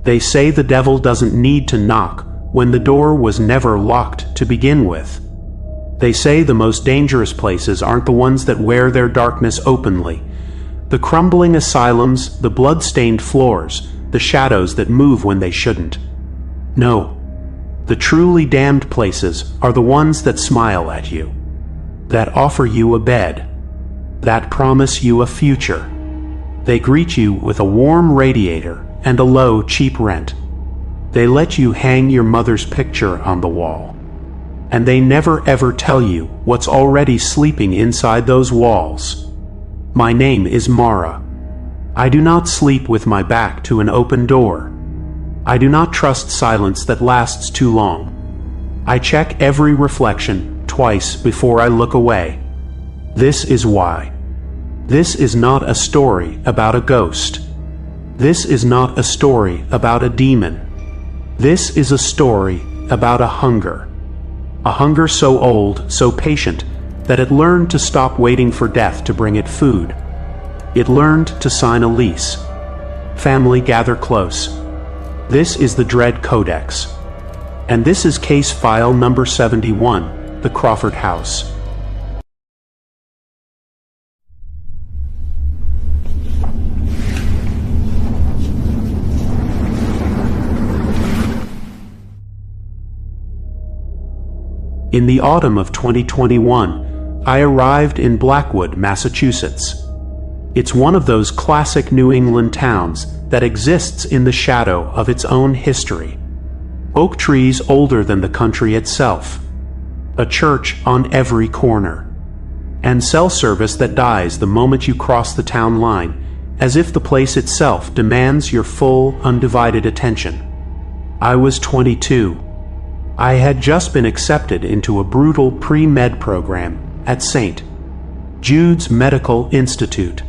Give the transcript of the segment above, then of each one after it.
They say the devil doesn't need to knock when the door was never locked to begin with. They say the most dangerous places aren't the ones that wear their darkness openly. The crumbling asylums, the blood-stained floors, the shadows that move when they shouldn't. No, the truly damned places are the ones that smile at you, that offer you a bed, that promise you a future. They greet you with a warm radiator and a low, cheap rent. They let you hang your mother's picture on the wall. And they never ever tell you what's already sleeping inside those walls. My name is Mara. I do not sleep with my back to an open door. I do not trust silence that lasts too long. I check every reflection twice before I look away. This is why. This is not a story about a ghost. This is not a story about a demon. This is a story about a hunger. A hunger so old, so patient, that it learned to stop waiting for death to bring it food. It learned to sign a lease. Family, gather close. This is the Dread Codex. And this is case file number 71, the Crawford House. In the autumn of 2021, I arrived in Blackwood, Massachusetts. It's one of those classic New England towns that exists in the shadow of its own history. Oak trees older than the country itself. A church on every corner. And cell service that dies the moment you cross the town line, as if the place itself demands your full, undivided attention. I was 22. I had just been accepted into a brutal pre-med program at St. Jude's Medical Institute.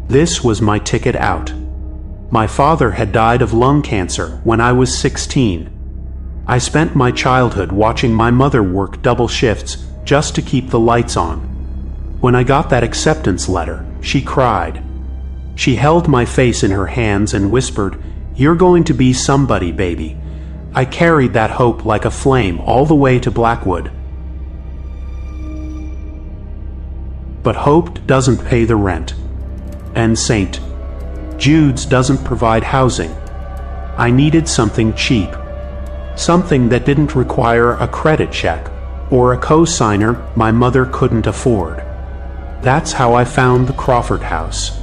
This was my ticket out. My father had died of lung cancer when I was 16. I spent my childhood watching my mother work double shifts just to keep the lights on. When I got that acceptance letter, she cried. She held my face in her hands and whispered, "You're going to be somebody, baby." I carried that hope like a flame all the way to Blackwood. But hope doesn't pay the rent. And St. Jude's doesn't provide housing. I needed something cheap. Something that didn't require a credit check or a co-signer my mother couldn't afford. That's how I found the Crawford House.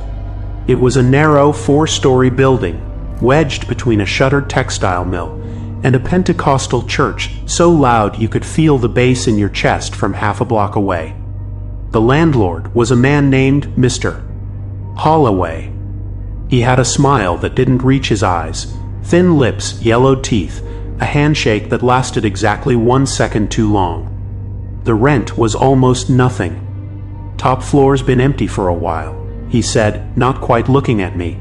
It was a narrow 4-story building, wedged between a shuttered textile mill and a Pentecostal church so loud you could feel the bass in your chest from half a block away. The landlord was a man named Mr. Holloway. He had a smile that didn't reach his eyes, thin lips, yellowed teeth, a handshake that lasted exactly 1 second too long. The rent was almost nothing. "Top floor's been empty for a while," he said, not quite looking at me.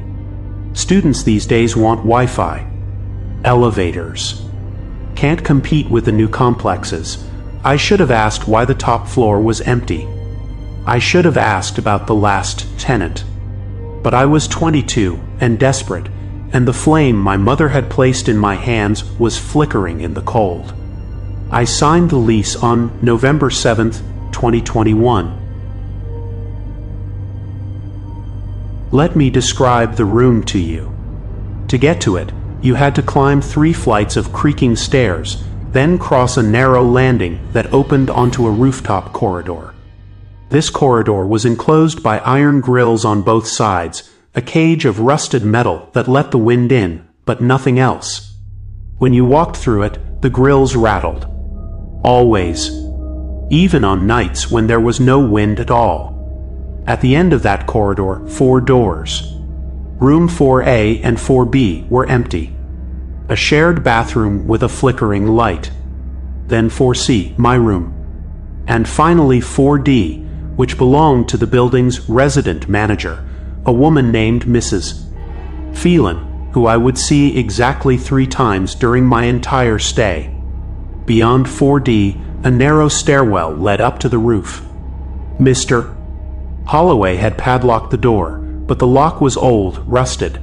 "Students these days want Wi-Fi. Elevators. Can't compete with the new complexes." I should have asked why the top floor was empty. I should have asked about the last tenant. But I was 22 and desperate, and the flame my mother had placed in my hands was flickering in the cold. I signed the lease on November 7th, 2021. Let me describe the room to you. To get to it, you had to climb 3 flights of creaking stairs, then cross a narrow landing that opened onto a rooftop corridor. This corridor was enclosed by iron grills on both sides, a cage of rusted metal that let the wind in, but nothing else. When you walked through it, the grills rattled. Always. Even on nights when there was no wind at all. At the end of that corridor, 4 doors. Room 4A and 4B were empty. A shared bathroom with a flickering light. Then 4C, my room. And finally 4D, which belonged to the building's resident manager, a woman named Mrs. Phelan, who I would see exactly 3 times during my entire stay. Beyond 4D, a narrow stairwell led up to the roof. Mr. Holloway had padlocked the door, but the lock was old, rusted.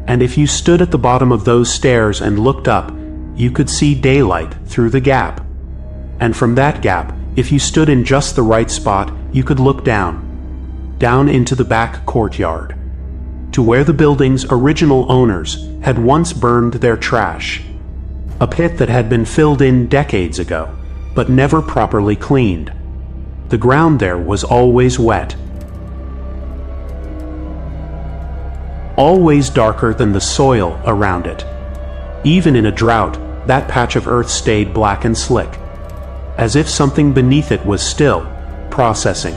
And if you stood at the bottom of those stairs and looked up, you could see daylight through the gap. And from that gap, if you stood in just the right spot, you could look down into the back courtyard, to where the building's original owners had once burned their trash. A pit that had been filled in decades ago, but never properly cleaned. The ground there was always wet. Always darker than the soil around it. Even in a drought, that patch of earth stayed black and slick, as if something beneath it was still processing.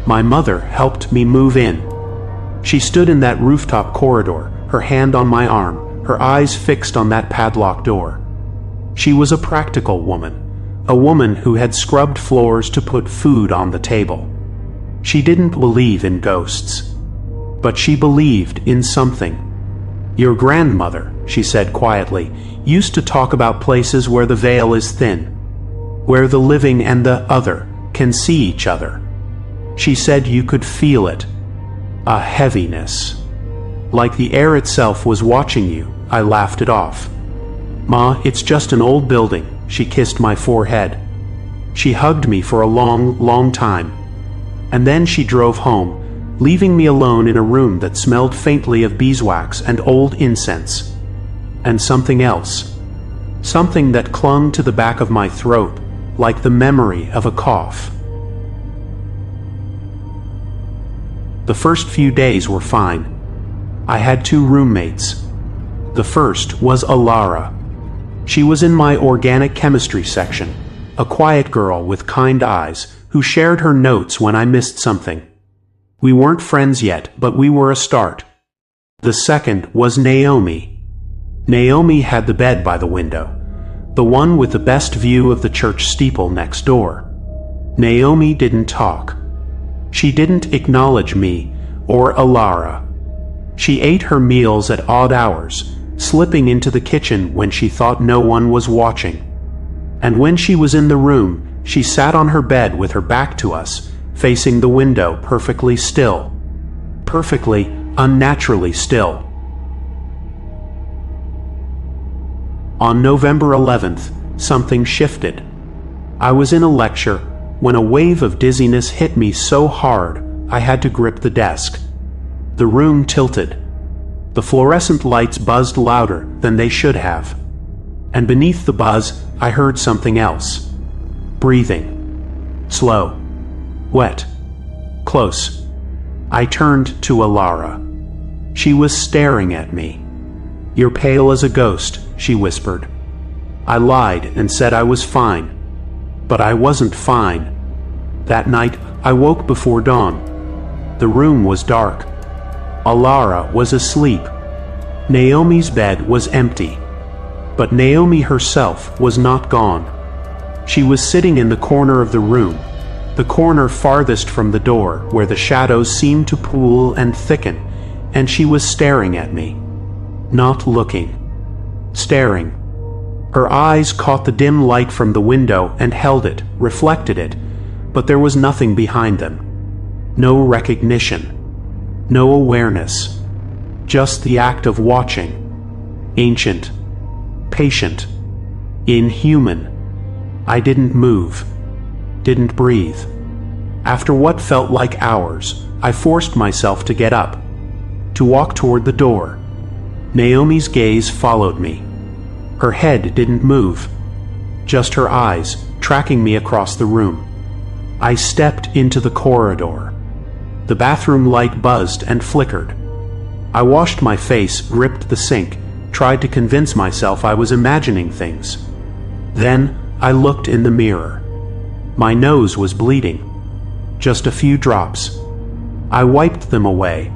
My mother helped me move in. She stood in that rooftop corridor, her hand on my arm, her eyes fixed on that padlocked door. She was a practical woman, a woman who had scrubbed floors to put food on the table. She didn't believe in ghosts, but she believed in something. Your grandmother, she said quietly, used to talk about places where the veil is thin, where the living and the other can see each other. She said you could feel it, a heaviness. Like the air itself was watching you. I laughed it off. Ma, it's just an old building. She kissed my forehead. She hugged me for a long, long time. And then she drove home, leaving me alone in a room that smelled faintly of beeswax and old incense. And something else. Something that clung to the back of my throat, like the memory of a cough. The first few days were fine. I had 2 roommates. The first was Alara. She was in my organic chemistry section, a quiet girl with kind eyes who shared her notes when I missed something. We weren't friends yet, but we were a start. The second was Naomi. Naomi had the bed by the window, the one with the best view of the church steeple next door. Naomi didn't talk. She didn't acknowledge me or Alara. She ate her meals at odd hours, slipping into the kitchen when she thought no one was watching. And when she was in the room, she sat on her bed with her back to us, facing the window, perfectly still. Perfectly, unnaturally still. On November 11th, something shifted. I was in a lecture when a wave of dizziness hit me so hard I had to grip the desk. The room tilted. The fluorescent lights buzzed louder than they should have. And beneath the buzz, I heard something else. Breathing. Slow. Wet. Close. I turned to Alara. She was staring at me. "You're pale as a ghost," she whispered. I lied and said I was fine. But I wasn't fine. That night, I woke before dawn. The room was dark. Alara was asleep. Naomi's bed was empty. But Naomi herself was not gone. She was sitting in the corner of the room, the corner farthest from the door where the shadows seemed to pool and thicken, and she was staring at me. Not looking. Staring. Her eyes caught the dim light from the window and held it, reflected it, but there was nothing behind them. No recognition. No awareness. Just the act of watching. Ancient. Patient. Inhuman. I didn't move. Didn't breathe. After what felt like hours, I forced myself to get up, to walk toward the door. Naomi's gaze followed me. Her head didn't move, just her eyes tracking me across the room. I stepped into the corridor. The bathroom light buzzed and flickered. I washed my face, gripped the sink, tried to convince myself I was imagining things. Then I looked in the mirror. My nose was bleeding. Just a few drops. I wiped them away.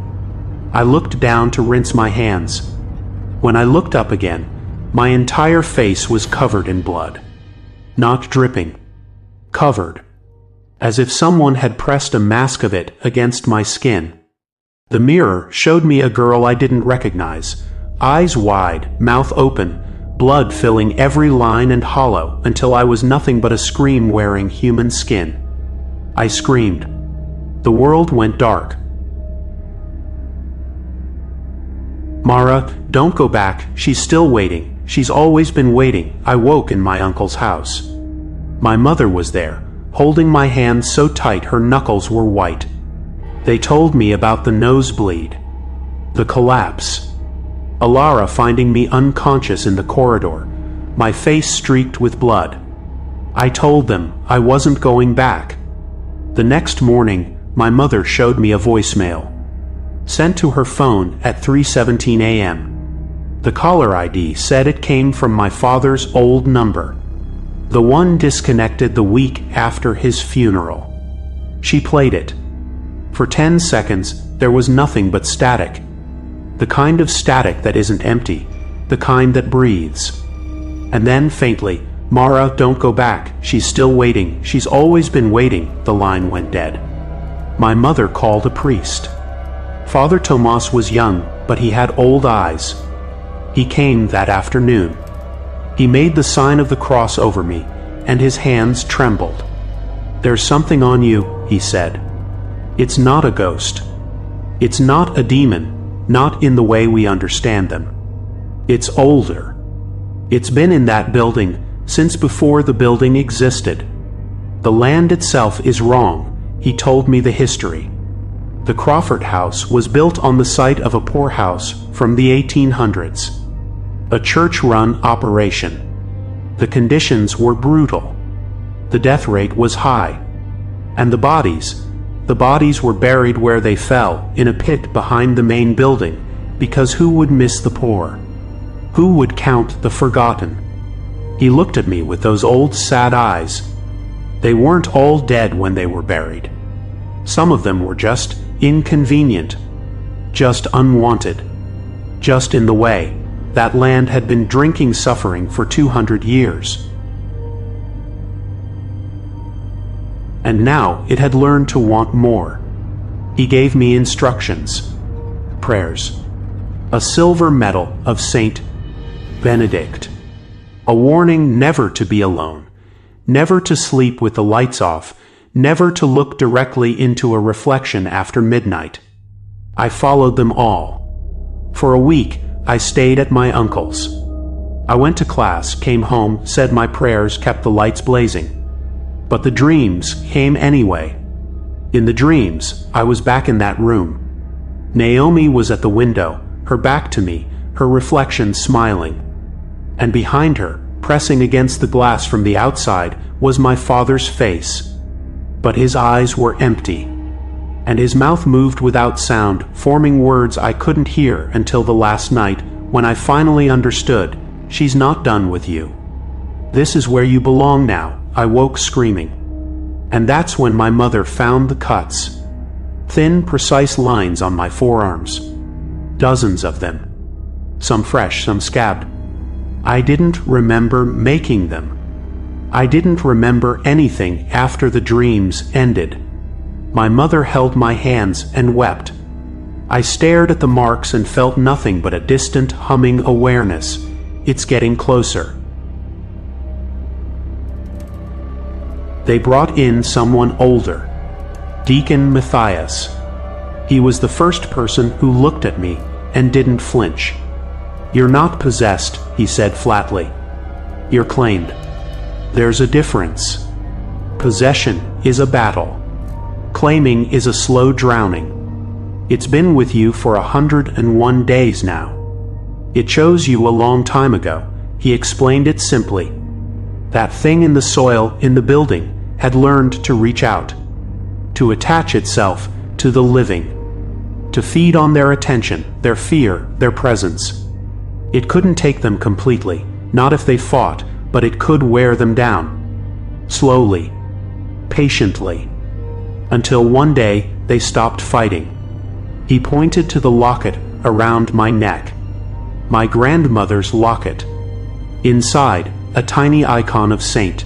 I looked down to rinse my hands. When I looked up again, my entire face was covered in blood. Not dripping. Covered. As if someone had pressed a mask of it against my skin. The mirror showed me a girl I didn't recognize. Eyes wide, mouth open, blood filling every line and hollow until I was nothing but a scream-wearing human skin. I screamed. The world went dark. Mara, don't go back, she's still waiting, she's always been waiting. I woke in my uncle's house. My mother was there, holding my hand so tight her knuckles were white. They told me about the nosebleed, the collapse, Alara finding me unconscious in the corridor, my face streaked with blood. I told them I wasn't going back. The next morning, my mother showed me a voicemail, sent to her phone at 3:17 a.m. The caller ID said it came from my father's old number, the one disconnected the week after his funeral. She played it. For 10 seconds, there was nothing but static. The kind of static that isn't empty, the kind that breathes. And then faintly, Mara, don't go back, she's still waiting, she's always been waiting, the line went dead. My mother called a priest. Father Tomas was young, but he had old eyes. He came that afternoon. He made the sign of the cross over me, and his hands trembled. There's something on you, he said. It's not a ghost. It's not a demon, not in the way we understand them. It's older. It's been in that building since before the building existed. The land itself is wrong, he told me the history. The Crawford House was built on the site of a poorhouse from the 1800s. A church-run operation. The conditions were brutal. The death rate was high. And the bodies were buried where they fell, in a pit behind the main building, because who would miss the poor? Who would count the forgotten? He looked at me with those old sad eyes. They weren't all dead when they were buried. Some of them were just inconvenient, just unwanted, just in the way. That land had been drinking suffering for 200 years. And now it had learned to want more. He gave me instructions, prayers, a silver medal of Saint Benedict, a warning never to be alone, never to sleep with the lights off, never to look directly into a reflection after midnight. I followed them all. For a week, I stayed at my uncle's. I went to class, came home, said my prayers, kept the lights blazing. But the dreams came anyway. In the dreams, I was back in that room. Naomi was at the window, her back to me, her reflection smiling. And behind her, pressing against the glass from the outside, was my father's face. But his eyes were empty, and his mouth moved without sound, forming words I couldn't hear until the last night, when I finally understood, she's not done with you. This is where you belong now, I woke screaming. And that's when my mother found the cuts. Thin, precise lines on my forearms. Dozens of them. Some fresh, some scabbed. I didn't remember making them. I didn't remember anything after the dreams ended. My mother held my hands and wept. I stared at the marks and felt nothing but a distant, humming awareness. It's getting closer. They brought in someone older, Deacon Matthias. He was the first person who looked at me and didn't flinch. You're not possessed, he said flatly. You're claimed. There's a difference. Possession is a battle. Claiming is a slow drowning. It's been with you for 101 days now. It chose you a long time ago. He explained it simply. That thing in the soil in the building had learned to reach out, to attach itself to the living, to feed on their attention, their fear, their presence. It couldn't take them completely, not if they fought, but it could wear them down. Slowly, patiently, until one day they stopped fighting. He pointed to the locket around my neck, my grandmother's locket. Inside, a tiny icon of Saint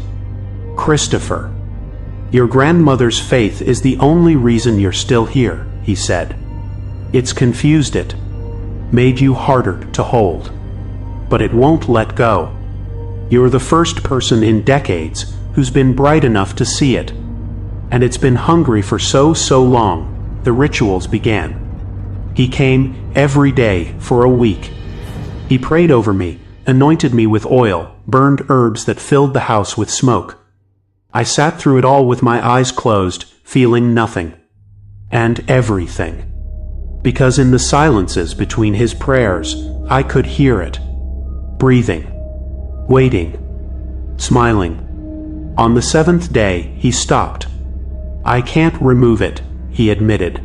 Christopher. Your grandmother's faith is the only reason you're still here, he said. It's confused it, made you harder to hold. But it won't let go. You're the first person in decades who's been bright enough to see it. And it's been hungry for so long. The rituals began. He came every day for a week. He prayed over me, anointed me with oil, burned herbs that filled the house with smoke. I sat through it all with my eyes closed, feeling nothing. And everything. Because in the silences between his prayers, I could hear it. Breathing. Waiting. Smiling. On the 7th day, he stopped. I can't remove it, he admitted.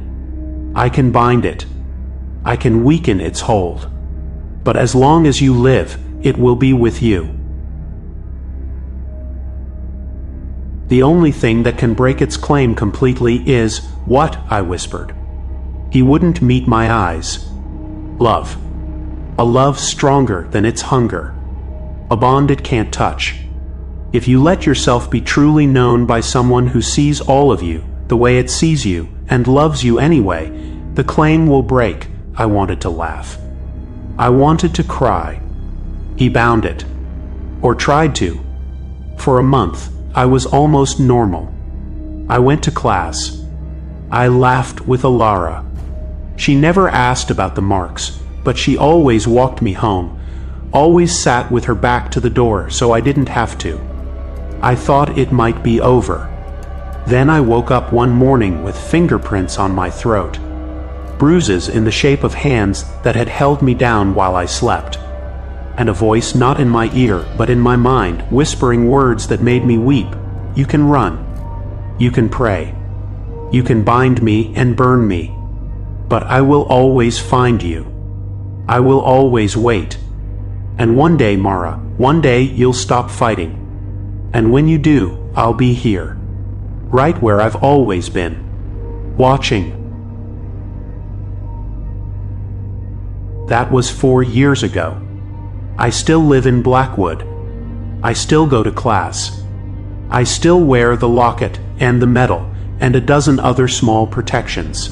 I can bind it. I can weaken its hold. But as long as you live, it will be with you. The only thing that can break its claim completely is, what? I whispered. He wouldn't meet my eyes. Love. A love stronger than its hunger. A bond it can't touch. If you let yourself be truly known by someone who sees all of you, the way it sees you, and loves you anyway, the claim will break. I wanted to laugh. I wanted to cry. He bound it. Or tried to. For a month, I was almost normal. I went to class. I laughed with Alara. She never asked about the marks, but she always walked me home, always sat with her back to the door so I didn't have to. I thought it might be over. Then I woke up one morning with fingerprints on my throat, bruises in the shape of hands that had held me down while I slept, and a voice not in my ear but in my mind whispering words that made me weep. You can run. You can pray. You can bind me and burn me. But I will always find you. I will always wait. And one day, Mara, one day you'll stop fighting. And when you do, I'll be here. Right where I've always been. Watching. That was 4 years ago. I still live in Blackwood. I still go to class. I still wear the locket and the medal and a dozen other small protections.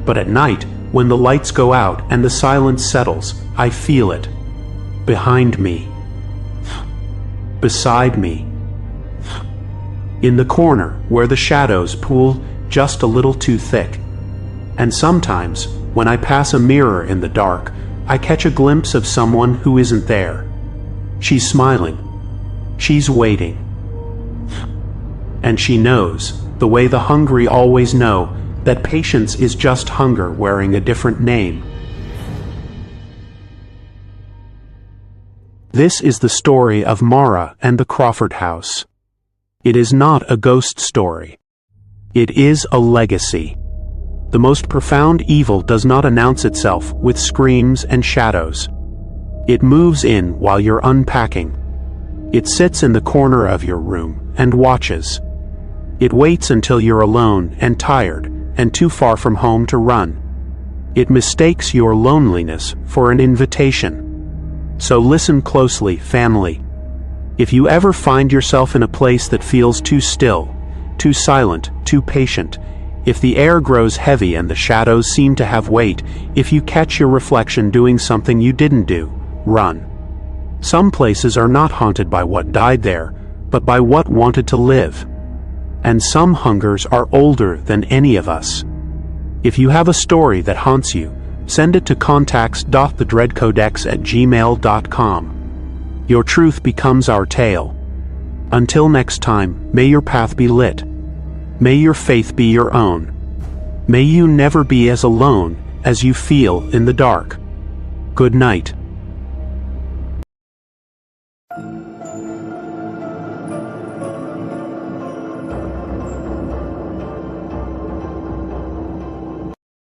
But at night, when the lights go out and the silence settles, I feel it. Behind me. Beside me. In the corner where the shadows pool just a little too thick. And sometimes, when I pass a mirror in the dark, I catch a glimpse of someone who isn't there. She's smiling. She's waiting. And she knows, the way the hungry always know, that patience is just hunger wearing a different name. This is the story of Mara and the Crawford House. It is not a ghost story. It is a legacy. The most profound evil does not announce itself with screams and shadows. It moves in while you're unpacking. It sits in the corner of your room and watches. It waits until you're alone and tired and too far from home to run. It mistakes your loneliness for an invitation. So listen closely, family. If you ever find yourself in a place that feels too still, too silent, too patient, if the air grows heavy and the shadows seem to have weight, if you catch your reflection doing something you didn't do, run. Some places are not haunted by what died there, but by what wanted to live. And some hungers are older than any of us. If you have a story that haunts you, send it to contacts.thedreadcodex@gmail.com. Your truth becomes our tale. Until next time, may your path be lit. May your faith be your own. May you never be as alone as you feel in the dark. Good night.